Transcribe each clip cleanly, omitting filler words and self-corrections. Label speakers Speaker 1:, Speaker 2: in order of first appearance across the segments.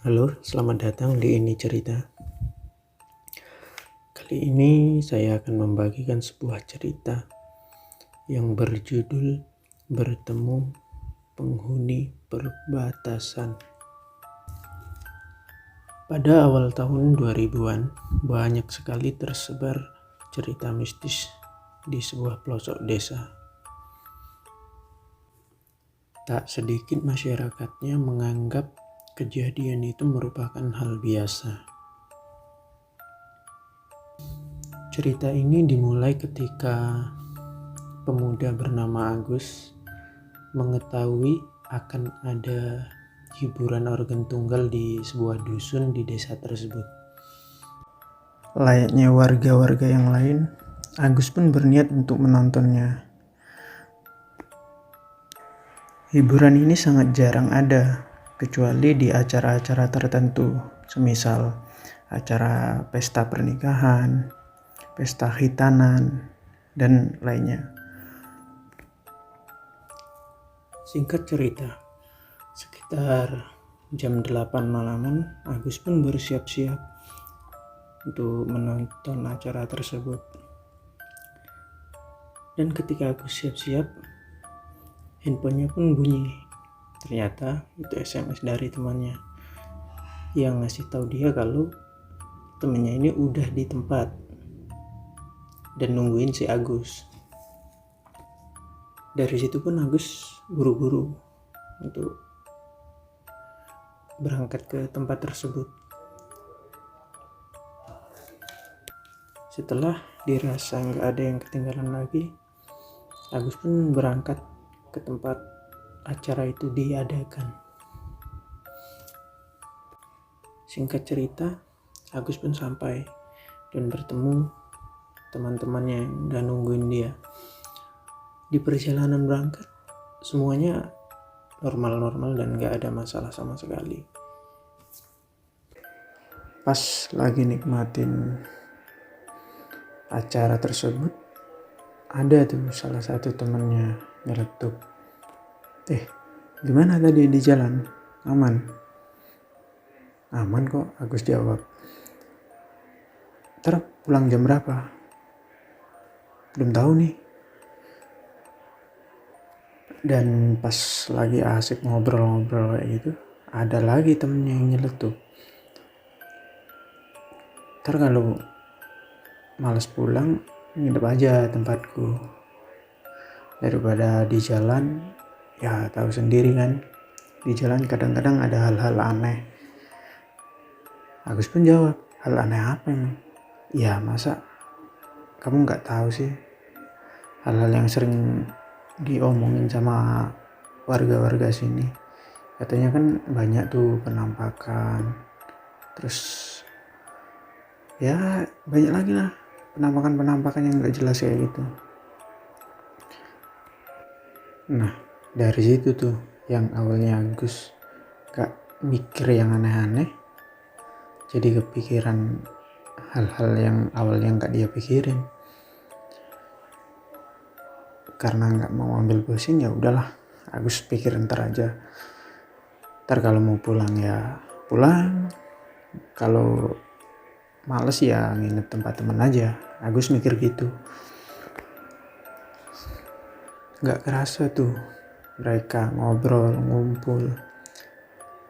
Speaker 1: Halo, selamat datang di Ini Cerita. Kali ini saya akan membagikan sebuah cerita yang berjudul Bertemu Penghuni Perbatasan. Pada awal tahun 2000-an, banyak sekali tersebar cerita mistis di sebuah pelosok desa. Tak sedikit masyarakatnya menganggap kejadian itu merupakan hal biasa. Cerita ini dimulai ketika pemuda bernama Agus mengetahui akan ada hiburan organ tunggal di sebuah dusun di desa tersebut. Layaknya warga-warga yang lain, Agus pun berniat untuk menontonnya. Hiburan ini sangat jarang ada, kecuali di acara-acara tertentu, semisal acara pesta pernikahan, pesta khitanan, dan lainnya. Singkat cerita, sekitar jam 8 malaman, Agus pun bersiap-siap untuk menonton acara tersebut. Dan ketika Agus siap-siap, handphonenya pun bunyi. Ternyata itu SMS dari temannya yang ngasih tahu dia kalau temannya ini udah di tempat dan nungguin si Agus. Dari situ pun Agus buru-buru untuk berangkat ke tempat tersebut. Setelah dirasa nggak ada yang ketinggalan lagi, Agus pun berangkat ke tempat acara itu diadakan. Singkat cerita, Agus pun sampai dan bertemu teman-temannya yang udah nungguin dia. Di perjalanan berangkat, semuanya normal-normal dan gak ada masalah sama sekali. Pas lagi nikmatin acara tersebut, ada tuh salah satu temennya nyeletuk. Gimana tadi di jalan? Aman? Aman kok, Agus jawab. Ntar pulang jam berapa? Belum tahu nih. Dan pas lagi asik ngobrol-ngobrol kayak gitu, ada lagi temennya yang nyeletuk. Ntar kalau males pulang, nginep aja tempatku. Daripada di jalan, ya tahu sendiri kan, di jalan kadang-kadang ada hal-hal aneh. Agus pun jawab, hal aneh apa emang? Ya masa kamu nggak tahu sih hal-hal yang sering diomongin sama warga-warga sini. Katanya kan banyak tuh penampakan, terus ya banyak lagi lah penampakan yang nggak jelas kayak gitu. Nah dari situ tuh yang awalnya Agus gak mikir yang aneh-aneh, jadi kepikiran hal-hal yang awalnya gak dia pikirin. Karena gak mau ambil pusing, ya udahlah, Agus pikir ntar aja. Ntar kalau mau pulang ya pulang, kalau males ya nginep tempat teman aja. Agus mikir gitu. Gak kerasa tuh mereka ngobrol, ngumpul,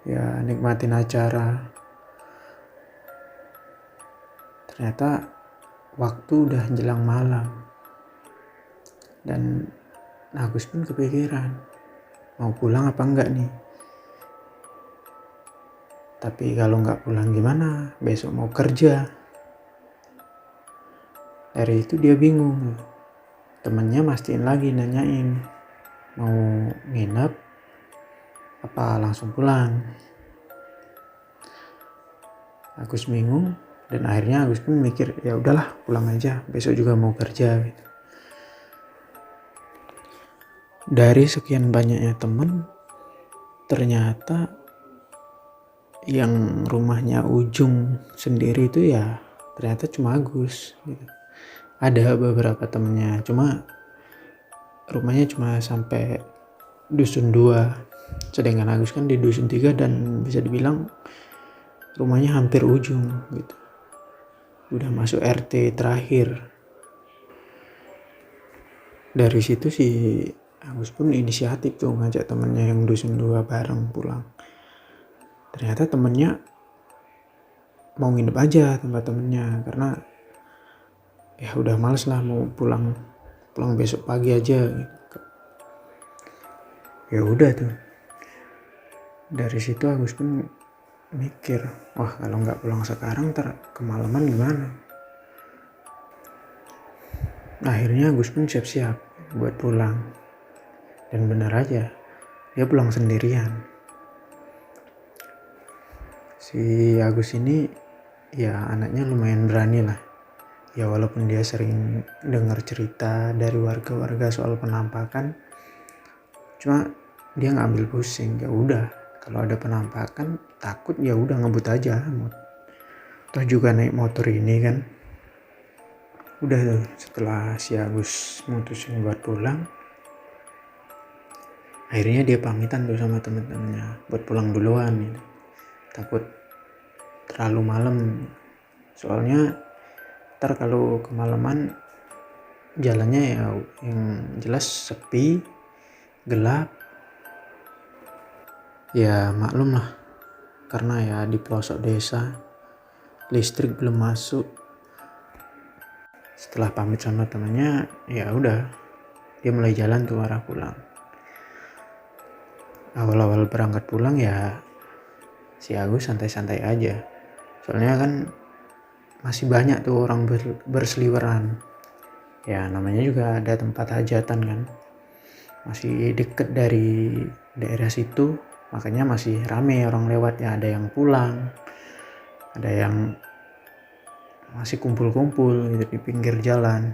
Speaker 1: ya nikmatin acara. Ternyata waktu udah menjelang malam. Dan Agus pun kepikiran, mau pulang apa enggak nih? Tapi kalau enggak pulang gimana? Besok mau kerja. Dari itu dia bingung. Temennya mastiin lagi nanyain, mau nginep apa langsung pulang. Agus bingung dan akhirnya Agus pun mikir, ya udahlah pulang aja, besok juga mau kerja gitu. Dari sekian banyaknya temen, ternyata yang rumahnya ujung sendiri itu ya ternyata cuma Agus gitu. Ada beberapa temennya, cuma rumahnya cuma sampai dusun 2, sedangkan Agus kan di dusun 3 dan bisa dibilang rumahnya hampir ujung gitu, udah masuk RT terakhir. Dari situ si Agus pun inisiatif tuh ngajak temennya yang dusun 2 bareng pulang. Ternyata temennya mau nginep aja tempat temennya karena ya udah males lah, mau pulang besok pagi aja gitu. Ya udah tuh, dari situ Agus pun mikir, wah kalau nggak pulang sekarang ntar kemalaman gimana. Akhirnya Agus pun siap-siap buat pulang, dan benar aja dia pulang sendirian. Si Agus ini ya anaknya lumayan berani lah ya, walaupun dia sering dengar cerita dari warga-warga soal penampakan, cuma dia nggak ambil pusing. Ya udah, kalau ada penampakan takut ya udah ngebut aja. Toh juga naik motor ini kan. Udah tuh, setelah si Agus mutusin buat pulang, akhirnya dia pamitan tuh sama temen-temennya buat pulang duluan gitu. Takut terlalu malam, soalnya ntar kalau kemalaman jalannya ya yang jelas sepi, gelap. Ya maklum lah, karena ya di pelosok desa, listrik belum masuk. Setelah pamit sama temannya, ya udah dia mulai jalan tuh arah pulang. Awal-awal berangkat pulang ya si Agus santai-santai aja, soalnya kan masih banyak tuh orang berseliweran. Ya namanya juga ada tempat hajatan kan, masih deket dari daerah situ, makanya masih rame orang lewat ya. Ada yang pulang, ada yang masih kumpul-kumpul gitu di pinggir jalan.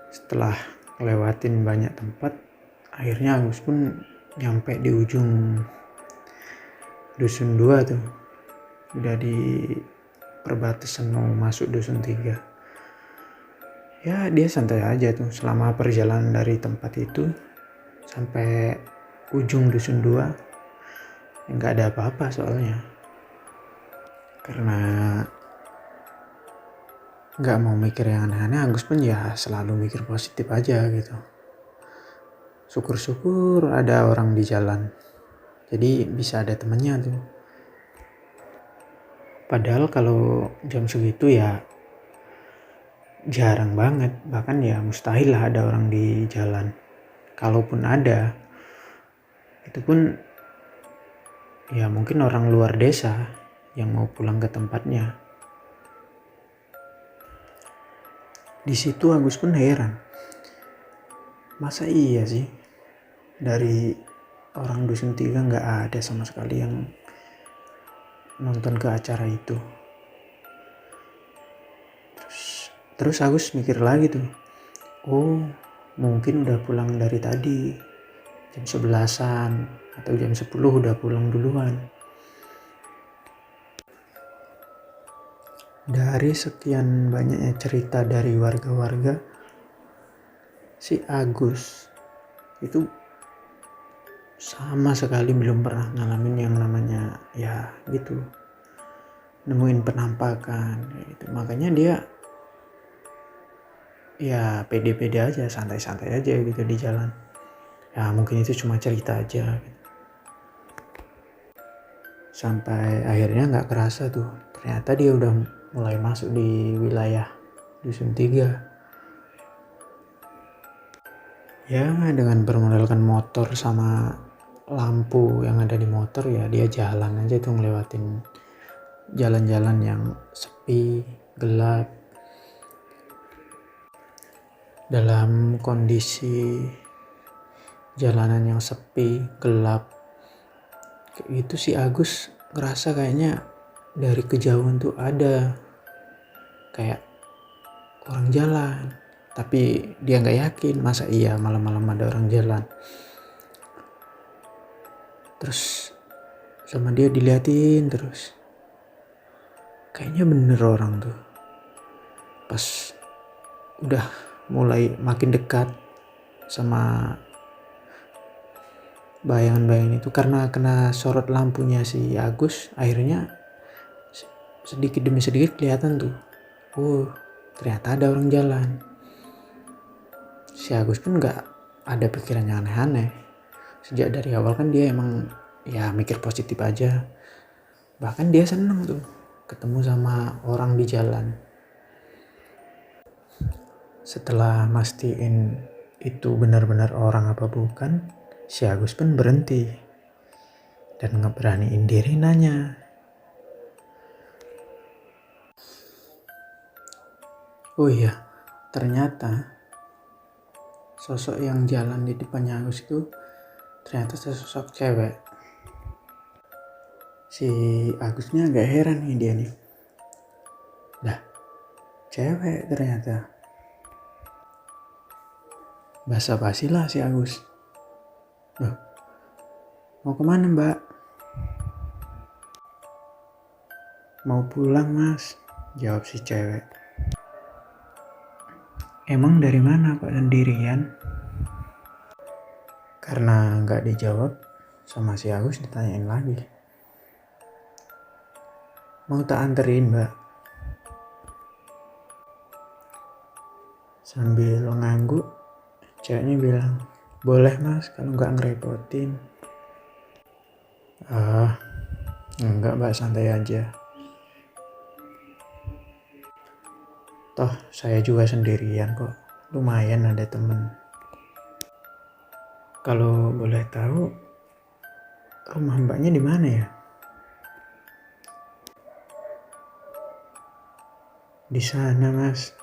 Speaker 1: Setelah lewatin banyak tempat, akhirnya Agus pun nyampe di ujung dusun 2 tuh, udah di perbatasan mau masuk dusun 3. Ya dia santai aja tuh selama perjalanan dari tempat itu sampai ujung dusun 2. Nggak ada apa-apa soalnya, karena nggak mau mikir yang aneh-aneh. Agus pun ya selalu mikir positif aja gitu. Syukur-syukur ada orang di jalan, jadi bisa ada temennya tuh. Padahal kalau jam segitu ya jarang banget, bahkan ya mustahil lah ada orang di jalan. Kalaupun ada, itu pun ya mungkin orang luar desa yang mau pulang ke tempatnya. Di situ Agus pun heran, masa iya sih dari orang dusun 3 nggak ada sama sekali yang nonton ke acara itu. Terus Agus mikir lagi tuh, oh mungkin udah pulang dari tadi jam 11-an atau jam 10 udah pulang duluan. Dari sekian banyaknya cerita dari warga-warga, si Agus itu sama sekali belum pernah ngalamin yang namanya ya gitu, nemuin penampakan gitu. Makanya dia ya pede-pede aja, santai-santai aja gitu di jalan. Ya mungkin itu cuma cerita aja gitu. Sampai akhirnya gak kerasa tuh, ternyata dia udah mulai masuk di wilayah dusun 3. Ya dengan bermodalkan motor sama lampu yang ada di motor, ya dia jalan aja tuh ngelewatin jalan-jalan yang sepi, gelap. Dalam kondisi jalanan yang sepi, gelap kayak gitu, si Agus ngerasa kayaknya dari kejauhan tuh ada kayak orang jalan, tapi dia nggak yakin masa iya malam-malam ada orang jalan. Terus sama dia diliatin terus, kayaknya bener orang tuh. Pas udah mulai makin dekat sama bayangan-bayangan itu karena kena sorot lampunya si Agus, akhirnya sedikit demi sedikit kelihatan tuh, oh ternyata ada orang jalan. Si Agus pun nggak ada pikiran yang aneh-aneh. Sejak dari awal kan dia emang ya mikir positif aja. Bahkan dia seneng tuh ketemu sama orang di jalan. Setelah mastiin itu benar-benar orang apa bukan, si Agus pun berhenti dan ngeberaniin diri nanya. Oh iya, ternyata sosok yang jalan di depannya Agus itu ternyata sesosok cewek. Si Agusnya agak heran nih dia nih. Dah, cewek ternyata. Basa-basi lah si Agus. Loh, mau kemana mbak? Mau pulang mas, jawab si cewek. Emang dari mana kok sendirian? Karena nggak dijawab sama si Agus, ditanyain lagi. Mau tak anterin mbak? Sambil ngangguk, ceweknya bilang, boleh mas kalau nggak ngerepotin. Enggak mbak, santai aja. Toh saya juga sendirian kok, lumayan ada temen. Kalau boleh tahu, rumah mbaknya di mana ya? Di sana mas,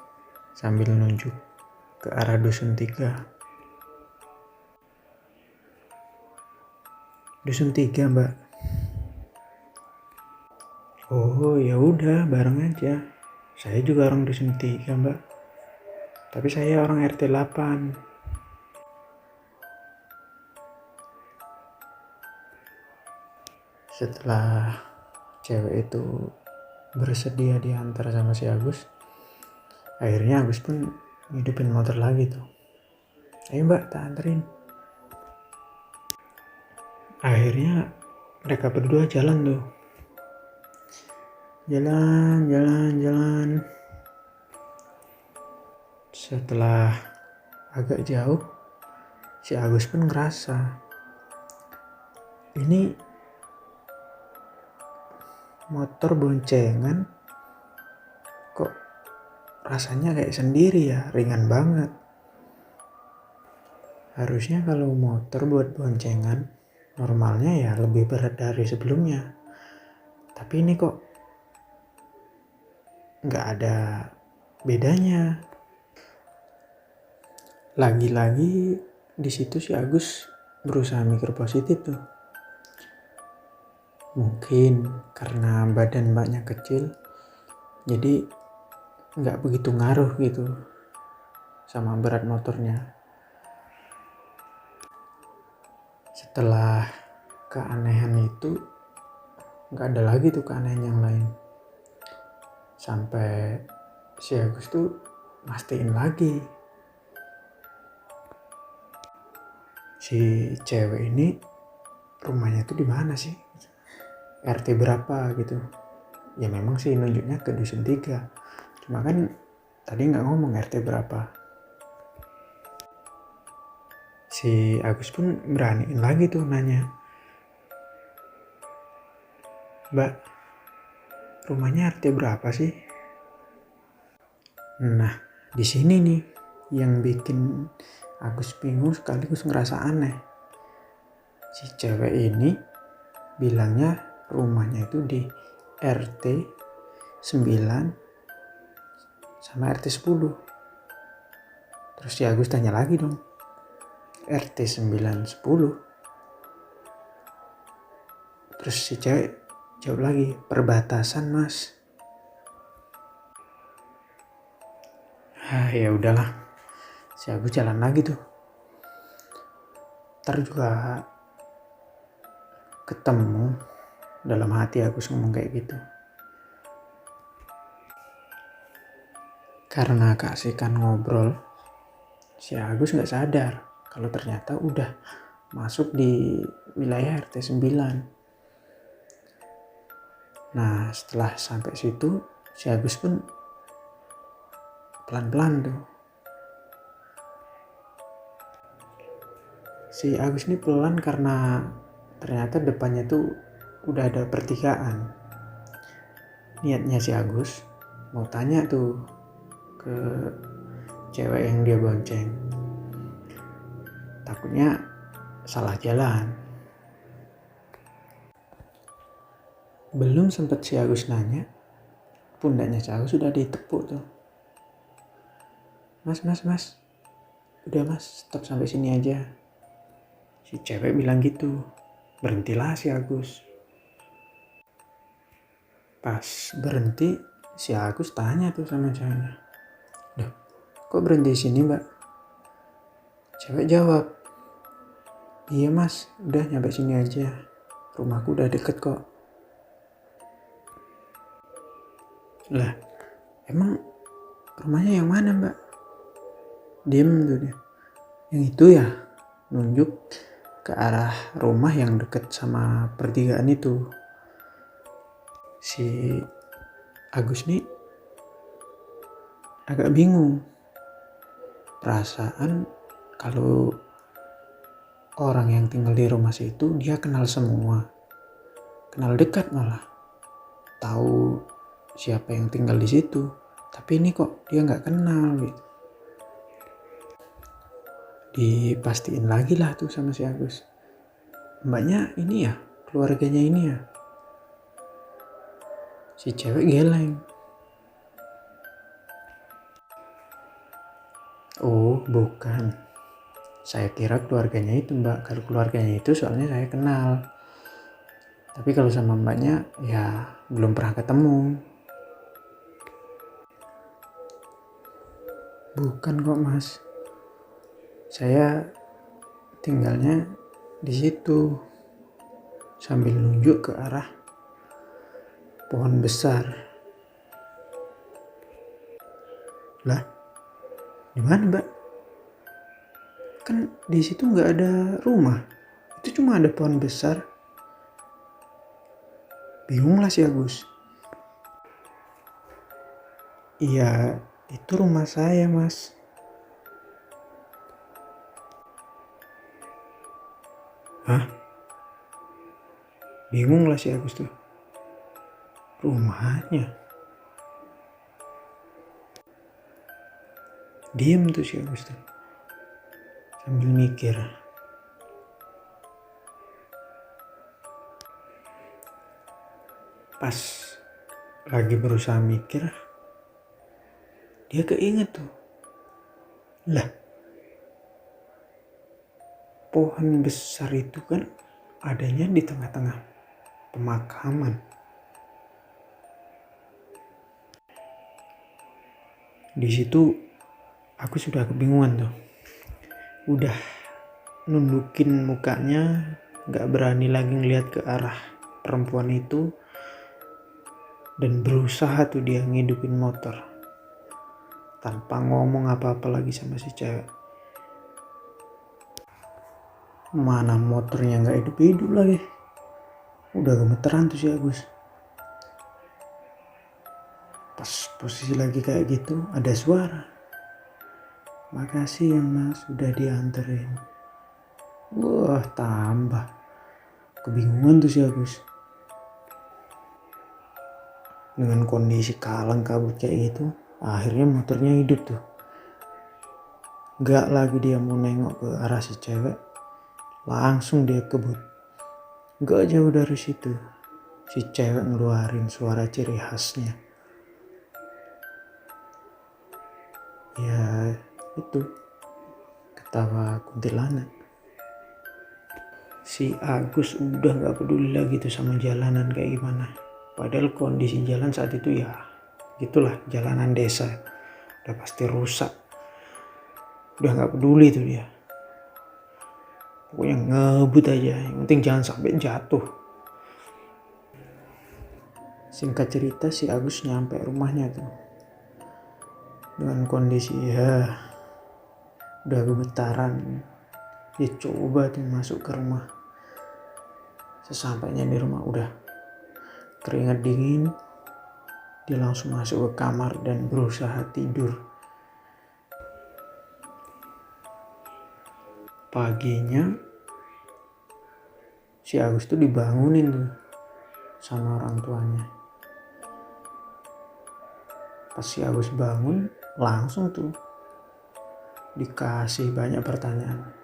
Speaker 1: sambil nunjuk ke arah dusun 3. Dusun 3 mbak. Oh ya udah, bareng aja. Saya juga orang dusun 3 mbak. Tapi saya orang RT 8. Setelah cewek itu bersedia diantar sama si Agus, akhirnya Agus pun hidupin motor lagi tuh. Ayo mbak, tak anterin. Akhirnya mereka berdua jalan tuh. Jalan. Setelah agak jauh, si Agus pun ngerasa ini motor boncengan kok rasanya kayak sendiri ya, ringan banget. Harusnya kalau motor buat boncengan normalnya ya lebih berat dari sebelumnya. Tapi ini kok nggak ada bedanya. Lagi-lagi di situ si Agus berusaha mikir positif tuh. Mungkin karena badan mbaknya kecil, jadi nggak begitu ngaruh gitu sama berat motornya. Setelah keanehan itu, nggak ada lagi tuh keanehan yang lain. Sampai si Agus tuh mastiin lagi, si cewek ini rumahnya tuh di mana sih? RT berapa gitu. Ya memang sih nunjuknya ke dusun 3. Cuma kan tadi nggak ngomong RT berapa. Si Agus pun beraniin lagi tuh nanya, mbak, rumahnya RT berapa sih? Nah, di sini nih yang bikin Agus bingung sekaligus ngerasa aneh. Si cewek ini bilangnya rumahnya itu di RT 9 sama RT 10. Terus si Agus tanya lagi dong, RT 9 10. Terus si cewek jawab lagi, perbatasan mas. Ya udahlah, si Agus jalan lagi tuh. Ntar juga ketemu. Dalam hati Agus ngomong kayak gitu. Karena keasikan ngobrol, si Agus gak sadar kalau ternyata udah masuk di wilayah RT 9. Nah setelah sampai situ si Agus pun pelan-pelan tuh. Si Agus ini pelan karena ternyata depannya tuh udah ada pertigaan. Niatnya si Agus mau tanya tuh ke cewek yang dia bonceng. Takutnya salah jalan. Belum sempat si Agus nanya, pundaknya si Agus sudah ditepuk tuh. Mas, udah mas, stop sampai sini aja. Si cewek bilang gitu, berhentilah si Agus. Pas berhenti, si Agus tanya tuh sama ceweknya, "Duh, kok berhenti sini mbak?" Cewek jawab, "Iya mas, udah nyampe sini aja, rumahku udah deket kok." Lah, emang rumahnya yang mana mbak? Diem tuh dia. Yang itu ya, nunjuk ke arah rumah yang deket sama pertigaan itu. Si Agus nih agak bingung. Perasaan kalau orang yang tinggal di rumah situ dia kenal semua. Kenal dekat malah. Tahu siapa yang tinggal di situ. Tapi ini kok dia nggak kenal gitu. Dipastiin lagi lah tuh sama si Agus. Mbaknya ini ya, keluarganya ini ya. Si cewek geleng. Oh bukan, saya kira keluarganya itu mbak. Kalau keluarganya itu soalnya saya kenal. Tapi kalau sama mbaknya ya belum pernah ketemu. Bukan kok mas, saya tinggalnya di situ. Sambil nunjuk ke arah pohon besar. Lah, di mana mbak? Kan di situ nggak ada rumah, itu cuma ada pohon besar. Bingung lah si Agus. Iya, itu rumah saya mas. Hah? Bingung lah si Agus tuh. Rumahnya. Diem tuh si Agus tuh. Sambil mikir. Pas lagi berusaha mikir, dia keinget tuh. Lah, pohon besar itu kan adanya di tengah-tengah pemakaman. Di situ aku sudah kebingungan tuh. Udah nundukin mukanya, gak berani lagi ngeliat ke arah perempuan itu. Dan berusaha tuh dia ngidupin motor. Tanpa ngomong apa-apa lagi sama si cewek. Mana motornya gak hidup-hidup lagi. Udah gemeteran tuh si Agus. Pas posisi lagi kayak gitu ada suara. "Makasih ya mas udah dianterin." Wah tambah kebingungan tuh si Agus. Dengan kondisi kalang kabut kayak gitu, akhirnya motornya hidup tuh. Gak lagi dia mau nengok ke arah si cewek, langsung dia kebut. Gak jauh dari situ, si cewek ngeluarin suara ciri khasnya. Ya itu, ketawa kuntilanak. Si Agus udah gak peduli lagi tuh sama jalanan kayak gimana. Padahal kondisi jalan saat itu ya gitulah, jalanan desa. Udah pasti rusak. Udah gak peduli tuh dia. Pokoknya ngebut aja, yang penting jangan sampai jatuh. Singkat cerita si Agus nyampe rumahnya tuh. Dengan kondisi ya udah gemetaran. Dia coba tuh masuk ke rumah. Sesampainya di rumah udah keringat dingin, dia langsung masuk ke kamar dan berusaha tidur. Paginya si Agus tuh dibangunin tuh sama orang tuanya. Pas si Agus bangun, langsung tuh dikasih banyak pertanyaan.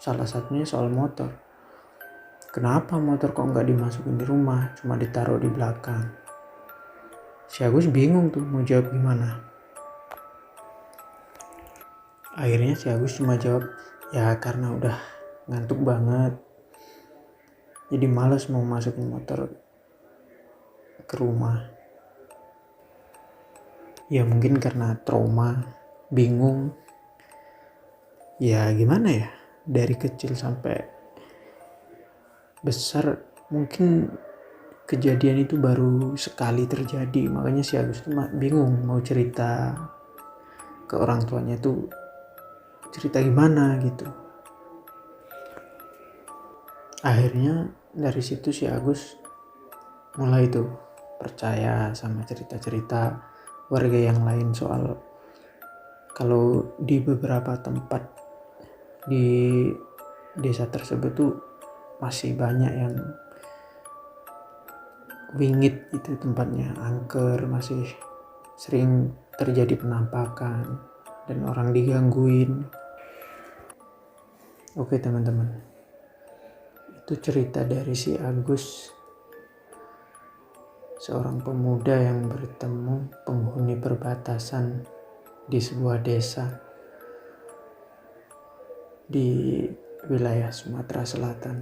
Speaker 1: Salah satunya soal motor. Kenapa motor kok nggak dimasukin di rumah, cuma ditaruh di belakang? Si Agus bingung tuh mau jawab gimana. Akhirnya si Agus cuma jawab, ya karena udah ngantuk banget, jadi malas mau masukin motor ke rumah. Ya mungkin karena trauma, bingung. Ya gimana ya, dari kecil sampai besar mungkin kejadian itu baru sekali terjadi. Makanya si Agus tuh bingung mau cerita ke orang tuanya tuh cerita gimana gitu. Akhirnya dari situ si Agus mulai tuh percaya sama cerita-cerita warga yang lain soal kalau di beberapa tempat di desa tersebut tuh masih banyak yang wingit itu tempatnya, angker, masih sering terjadi penampakan dan orang digangguin. Oke teman-teman, itu cerita dari si Agus, seorang pemuda yang bertemu penghuni perbatasan di sebuah desa di wilayah Sumatera Selatan.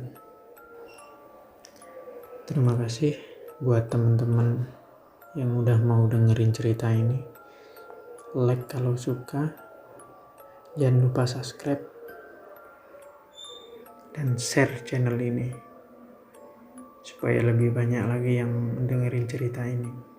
Speaker 1: Terima kasih buat teman-teman yang udah mau dengerin cerita ini. Like kalau suka, jangan lupa subscribe dan share channel ini supaya lebih banyak lagi yang dengerin cerita ini.